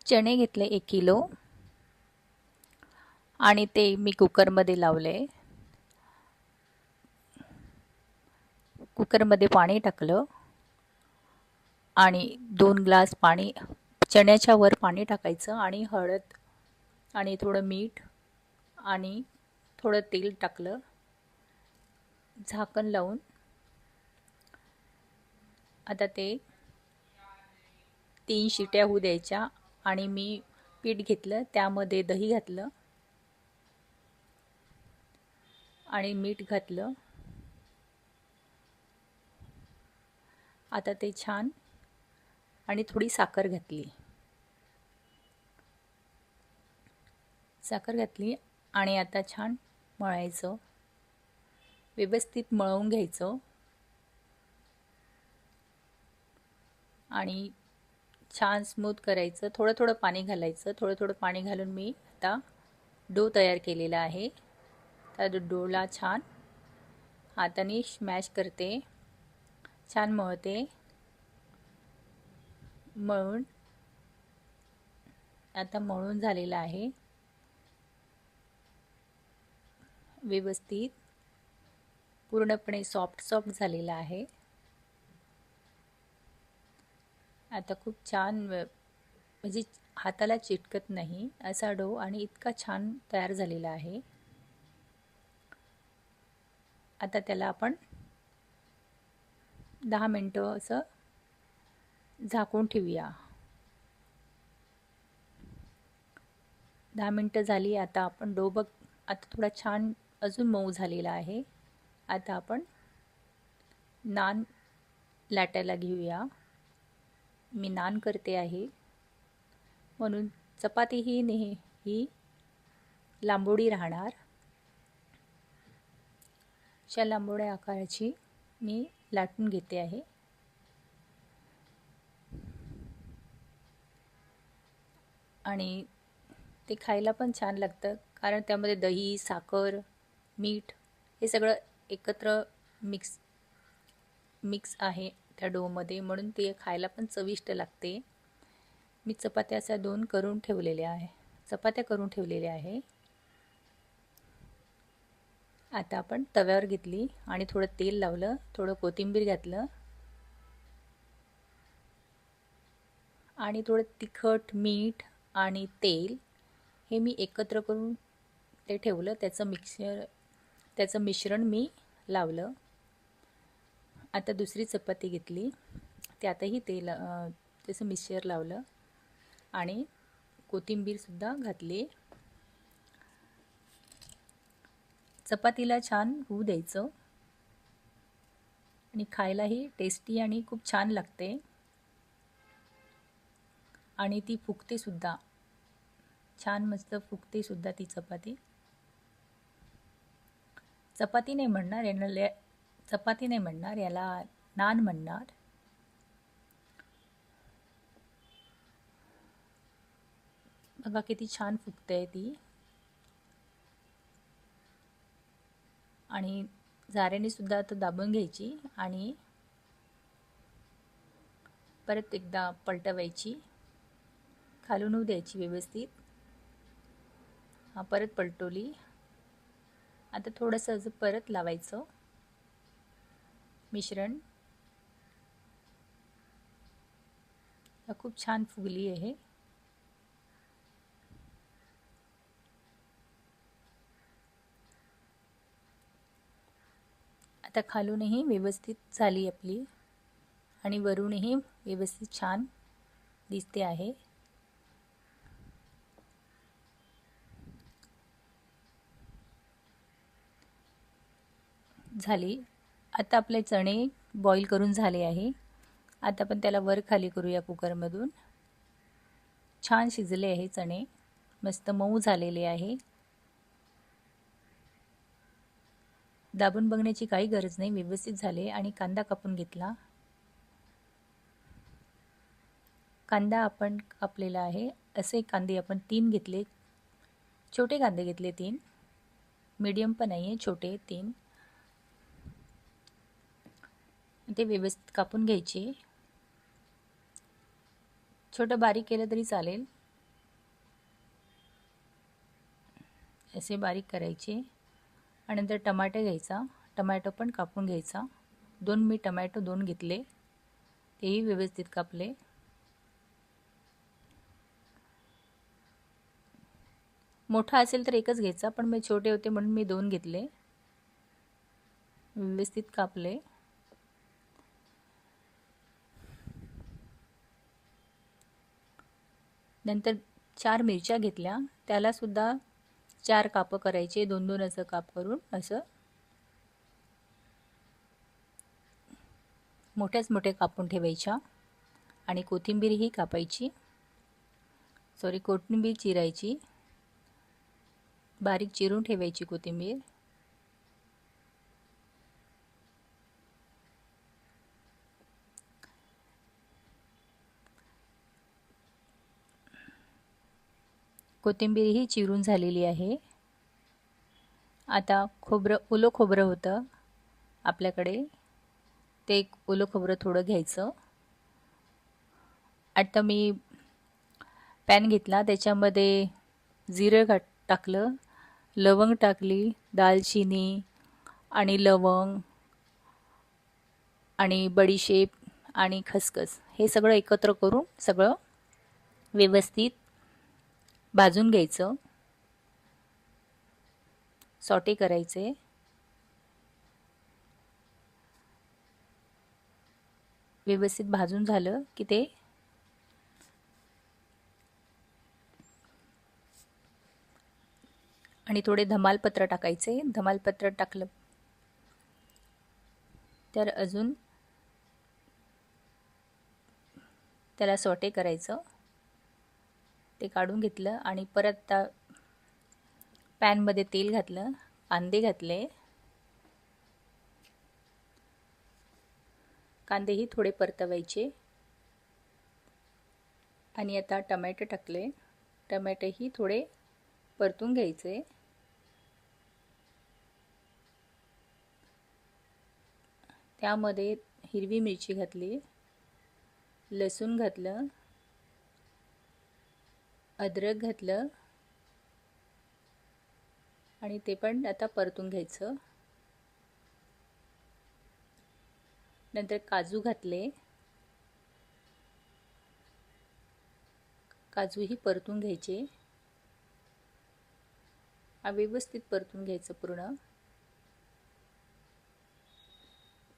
चणे घेतले 1 किलो आणि ते मी कुकरमध्ये लावले. कुकरमध्ये पाणी टाकलं आणि 2 ग्लास पाणी, चण्याच्या वर पाणी टाकायचं आणि हळद आणि थोडं मीठ आणि थोडं तेल टाकलं. झाकण लावून आता ते 3 शिट्या होऊ द्यायच्या आणि मी पीठ घेतलं, त्यामध्ये दही घातलं आणि मीठ घातलं. आता ते छान आणि थोडी साखर घातली. साखर घातली आणि आता छान मळायचं. व्यवस्थित मळवून घ्यायचं आणि छान स्मूथ करायचं. थोडं थोडं पाणी घालायचं. थोडं थोडं पाणी घालून मी आता डो तयार केलेला आहे. त्या डोला छान हाताने स्मॅश करते, छान मळते. मळून आता मळून झालेला आहे व्यवस्थित, पूर्णपणे सॉफ्ट झालेला आहे. आता खूप छान म्हणजे हाताला चिटकत नाही असा डो आणि इतका छान तयार झालेला आहे. आता त्याला आपण 10 मिनिटं असं झाकून ठेवूया. 10 मिनिटं झाली. आता आपण डो बघ, आता थोडा छान अजून मऊ झालेला आहे. आता आपण नान लाटायला घेऊया. मी नान करते आहे म्हणून चपाती ही लांबोडी राहणार. अशा लांबोड्या आकाराची मी लाटून घेते आहे. आणि ते खायला पण छान लागतं, कारण त्यामध्ये दही, साखर, मीठ हे सगळं एकत्र मिक्स आहे त्या डोमध्ये, म्हणून ते खायला पण चविष्ट लागते. मी चपात्या अशा 2 करून ठेवलेल्या आहे. आता आपण तव्यावर घेतली आणि थोडं तेल लावलं, थोडं कोथिंबीर घातलं आणि थोडं तिखट, मीठ आणि तेल हे मी एकत्र करून ते ठेवलं. त्याचं मिश्रण मी लावलं. आता दुसरी चपाती घेतली, त्यातही त्याचं मिश्रण लावलं आणि कोथिंबीरसुद्धा घातली. चपातीला छान होऊ द्यायचं आणि खायलाही टेस्टी आणि खूप छान लागते. आणि ती फुगते सुद्धा छान, मस्त फुगते सुद्धा ती चपाती. चपाती नाही म्हणणार, याला नान म्हणणार. बघा किती छान फुगते ती. आणि झाऱ्याने सुद्धा आता दाबून घ्यायची आणि परत एकदा पलटवायची, खालून होऊ द्यायची व्यवस्थित. परत पलटवली. आता थोडंसं असं परत लावायचं मिश्रण. खूप छान फुगली आहे. आता खालूनही व्यवस्थित झाली आपली आणि वरूनही व्यवस्थित छान दिसते आहे. झाली. आता आपले चणे बॉईल करून झाले आहे. आता आपण त्याला वर खाली करूया कुकरमधून. छान शिजले आहे चणे, मस्त मऊ झालेले आहे. दाबून बघण्याची काही गरज नाही, व्यवस्थित झाले. आणि कांदा कापून घेतला. कांदा आपण कापलेला आहे. असे कांदे आपण 3 घेतले, छोटे कांदे घेतले 3, मीडियम पण नाही आहे, छोटे 3. ते व्यवस्थित कापून घ्यायचे. छोटं बारीक केलं तरी चालेल, असे बारीक करायचे. आणि नंतर टमाटे घ्यायचा, टमॅटो पण कापून घ्यायचा. मी टमॅटो 2 घेतले, तेही व्यवस्थित कापले. मोठा असेल तर एकच घ्यायचा, पण मी छोटे होते म्हणून मी 2 घेतले. व्यवस्थित कापले. नंतर 4 मिरच्या घेतल्या, त्याला सुद्धा 4 कापं करायचे, 2-2 असं काप करून असं मोठे कापून ठेवायच्या. आणि कोथिंबीर ही कापायची, कोथिंबीर चिरायची, बारीक चिरून ठेवायची कोथिंबीर. कोथिंबीर ही चिरून झालेली आहे. आता ओलं खोबरं होतं आपल्याकडे, ते ओलं खोबरं थोडं घ्यायचं. आता मी पॅन घेतला, त्याच्यामध्ये जिरं टाकलं, लवंग टाकली, दालचिनी आणि लवंग आणि बडीशेप आणि खसखस हे सगळं एकत्र करून सगळं व्यवस्थित भाजून घ्यायचं, सॉटे करायचे. व्यवस्थित भाजून झालं की ते आणि थोडे धमालपत्र टाकायचे. धमालपत्र टाकलं तर अजून त्याला सॉटे करायचं. ते काढून घेतलं आणि परत पॅनमध्ये तेल घातलं, कांदे घातले. कांदेही थोडे परतवायचे. आणि आता टमॅटो टाकले, टमॅटोही थोडे परतून घ्यायचे. त्यामध्ये हिरवी मिरची घातली, लसूण घातलं, अद्रक घातलं आणि ते पण आता परतून घ्यायचं. नंतर काजू घातले, काजूही परतून घ्यायचे. व्यवस्थित परतून घ्यायचं पूर्ण.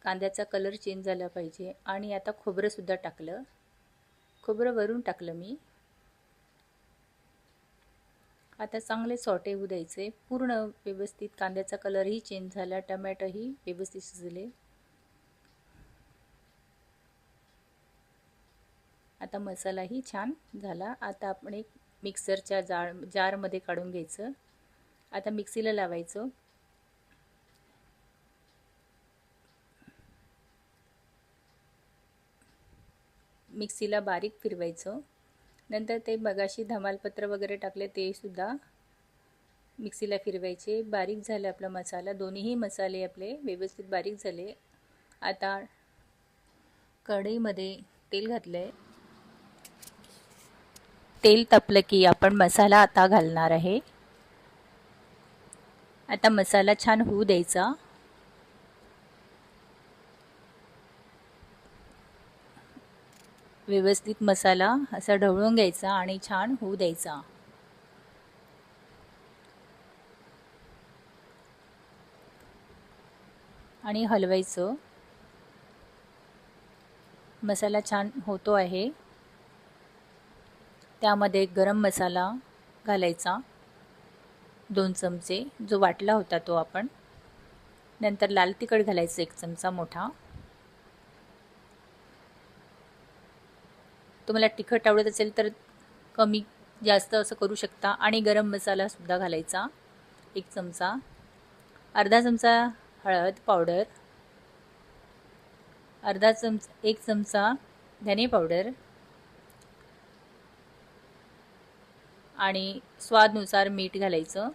कांद्याचा कलर चेंज झाला पाहिजे. आणि आता खोबरं सुद्धा टाकलं, खोबरं वरून टाकलं मी. आता चांगले सॉटे होऊ द्यायचे पूर्ण व्यवस्थित. कांद्याचा कलरही चेंज झाला, टमॅटोही व्यवस्थित शिजले. आता मसालाही छान झाला. आता आपण एक मिक्सरच्या जारमध्ये काढून घ्यायचं. आता मिक्सीला लावायचं. मिक्सीला बारीक फिरवायचं. नंतर ते मगाशी धमालपत्र वगैरे टाकले ते सुद्धा मिक्सीला फिरवायचे. बारीक झाले आपला मसाला. दोन्हीही मसाले आपले व्यवस्थित बारीक झाले. आता कढईमध्ये तेल घातलंय. तेल तापलं की आपण मसाला आता घालणार आहे. आता मसाला छान होऊ द्यायचा. व्यवस्थित मसाला असा ढवळून घ्यायचा आणि छान होऊ द्यायचा. आणि हलवायचं. मसाला छान होतो आहे. त्यामध्ये गरम मसाला घालायचा 2 चमचे, जो वाटला होता तो आपण. नंतर लाल तिखट घालायचं 1 चमचा मोठा. तुम्हाला तिखट आवडत असेल तर कमी जास्त असं करू शकता. आणि गरम मसाला सुद्धा घालायचा 1 चमचा. अर्धा चमचा हळद पावडर, 1 चमचा धने पावडर आणि स्वादनुसार मीठ घालायचं.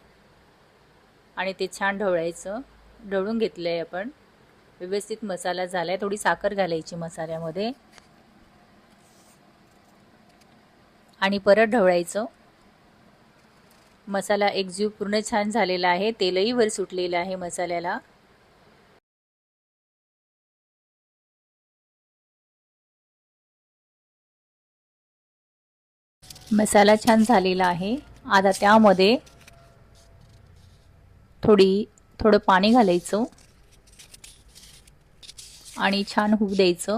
आणि ते छान ढवळायचं. ढवळून घेतलंय आपण. व्यवस्थित मसाला झालाय. थोडी साखर घालायची मसाल्यामध्ये आणि परत ढवळायचं. मसाला एकजीव पूर्ण छान झालेला आहे, तेलही वर सुटलेलं आहे मसाल्याला. मसाला छान झालेला आहे. आता त्यामध्ये थोडं पाणी घालायचं आणि छान होऊ द्यायचं.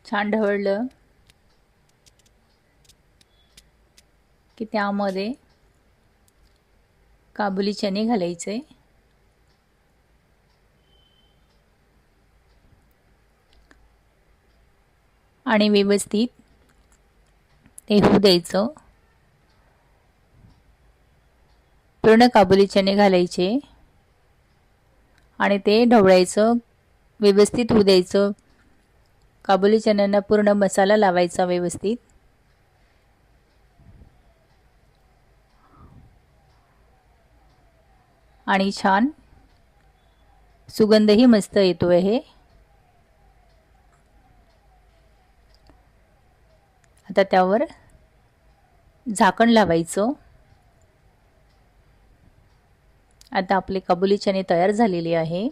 छान ढवळलं की त्यामध्ये काबुली चणे घालायचे आणि व्यवस्थित ते होऊ द्यायचं. पूर्ण काबुली चणे घालायचे आणि ते ढवळायचं, व्यवस्थित होऊ द्यायचं. काबुली चण्यांना पूर्ण मसाला लावायचा व्यवस्थित. आणि छान सुगंधही मस्त येतो आहे. आता त्यावर झाकण लावायचं. आता आपले काबुली चणे तयार झालेले आहे.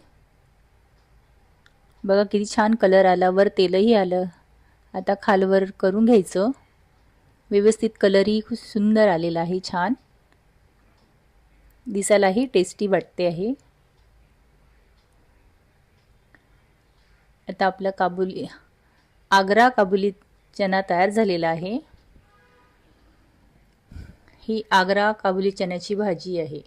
बघा किती छान कलर आला, वर तेलही आलं. आता खालवर करून घ्यायचं. व्यवस्थित कलरही खूप सुंदर आलेला आहे, छान दिसायलाही टेस्टी वाटते आहे. आता आपला आग्रा काबुली चना तयार झालेला आहे. ही आग्रा काबुली चण्याची भाजी आहे.